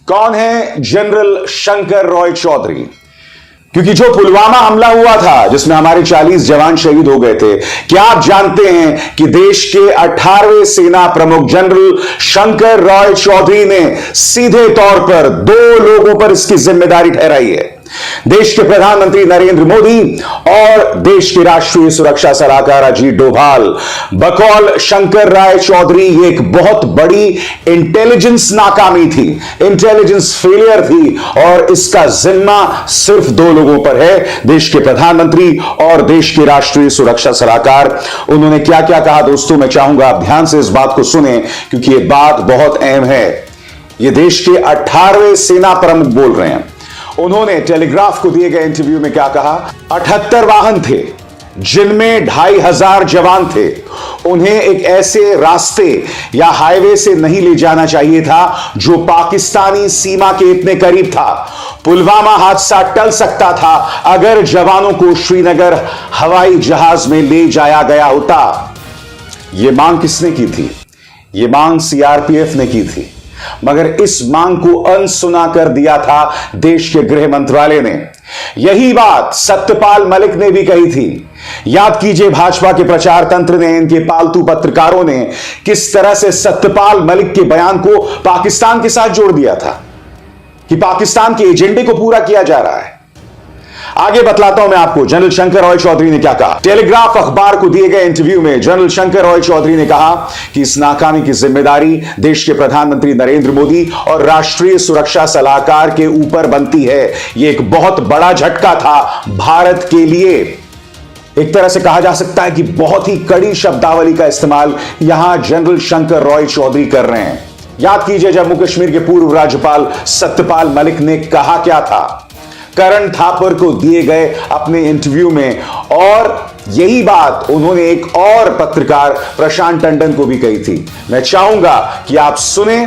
कौन है जनरल शंकर रॉय चौधरी? क्योंकि जो पुलवामा हमला हुआ था जिसमें हमारे 40 जवान शहीद हो गए थे, क्या आप जानते हैं कि देश के 18वें सेना प्रमुख जनरल शंकर रॉय चौधरी ने सीधे तौर पर 2 लोगों पर इसकी जिम्मेदारी ठहराई है। देश के प्रधानमंत्री नरेंद्र मोदी और देश के राष्ट्रीय सुरक्षा सलाहकार अजीत डोभाल। बकौल शंकर राय चौधरी ये एक बहुत बड़ी इंटेलिजेंस नाकामी थी, इंटेलिजेंस फेलियर थी, और इसका जिम्मा सिर्फ 2 लोगों पर है, देश के प्रधानमंत्री और देश के राष्ट्रीय सुरक्षा सलाहकार। उन्होंने क्या क्या कहा दोस्तों, मैं चाहूंगा आप ध्यान से इस बात को सुने क्योंकि यह बात बहुत अहम है। यह देश के 18वें सेना प्रमुख बोल रहे हैं। उन्होंने टेलीग्राफ को दिए गए इंटरव्यू में क्या कहा? 78 वाहन थे जिनमें 2500 जवान थे। उन्हें एक ऐसे रास्ते या हाईवे से नहीं ले जाना चाहिए था जो पाकिस्तानी सीमा के इतने करीब था। पुलवामा हादसा टल सकता था अगर जवानों को श्रीनगर हवाई जहाज में ले जाया गया होता। यह मांग किसने की थी? यह मांग सीआरपीएफ ने की थी, मगर इस मांग को अनसुना कर दिया था देश के गृह मंत्रालय ने। यही बात सत्यपाल मलिक ने भी कही थी। याद कीजिए भाजपा के प्रचार तंत्र ने, इनके पालतू पत्रकारों ने किस तरह से सत्यपाल मलिक के बयान को पाकिस्तान के साथ जोड़ दिया था कि पाकिस्तान के एजेंडे को पूरा किया जा रहा है। आगे बतलाता हूं मैं आपको जनरल शंकर रॉय चौधरी ने क्या कहा। टेलीग्राफ अखबार को दिए गए इंटरव्यू में जनरल शंकर रॉय चौधरी ने कहा कि इस नाकामी की जिम्मेदारी देश के प्रधानमंत्री नरेंद्र मोदी और राष्ट्रीय सुरक्षा सलाहकार के ऊपर बनती है। यह एक बहुत बड़ा झटका था भारत के लिए। एक तरह से कहा जा सकता है कि बहुत ही कड़ी शब्दावली का इस्तेमाल यहां जनरल शंकर रॉय चौधरी कर रहे हैं। याद कीजिए जम्मू कश्मीर के पूर्व राज्यपाल सत्यपाल मलिक ने कहा क्या था करण थापर को दिए गए अपने इंटरव्यू में, और यही बात उन्होंने एक और पत्रकार प्रशांत टंडन को भी कही थी। मैं चाहूंगा कि आप सुने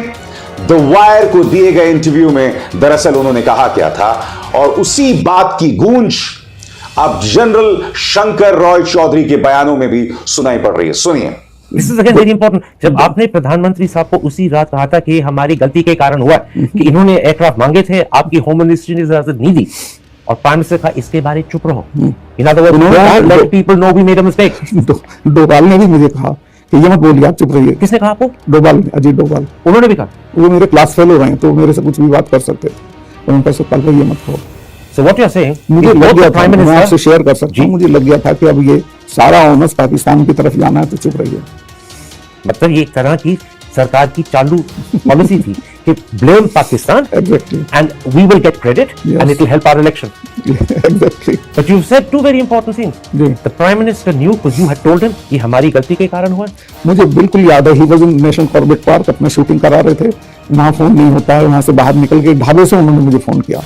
द वायर को दिए गए इंटरव्यू में दरअसल उन्होंने कहा क्या था, और उसी बात की गूंज अब जनरल शंकर रॉय चौधरी के बयानों में भी सुनाई पड़ रही है। सुनिए। This is again very important. जब आपने प्रधानमंत्री साहब को उसी रात कहा था कि हमारी गलती के कारण हुआ कि इन्होंने एयरक्राफ्ट मांगे थे, आपकी होम मिनिस्ट्री ने इजाजत नहीं दी, और प्राइम मिनिस्टर कहा इसके बारे चुप रहो। In other words, don't let people know we made a mistake. Doval ने भी मुझे कहा कि ये मत बोलिए, आप चुप रहिए। किसने कहा आपको? डोभाल, अजीत डोभाल। उन्होंने भी कहा वो मेरे क्लास फेलो रहे हैं तो मेरे से कुछ भी बात कर सकते थे। उनका सवाल ये मत कहो। So what you are saying, मुझे लग गया था, मैं आपसे शेयर कर सकता हूं, मुझे लग गया था कि अब ये सारा ऑनर्स पाकिस्तान की तरफ जाना है, तो चुप रहिए। मतलब ये एक तरह की सरकार की चालू पॉलिसी थी कि blame Pakistan and we will get credit and it will help our election. Exactly. But you said 2 very important things. The Prime Minister knew because you had told him कि हमारी गलती के कारण हुआ। मुझे बिल्कुल याद है, he was in national Corbett park, अपना शूटिंग करा रहे थे, वहां फोन नहीं होता है, वहां से बाहर निकल के ढाबे से उन्होंने मुझे फोन किया।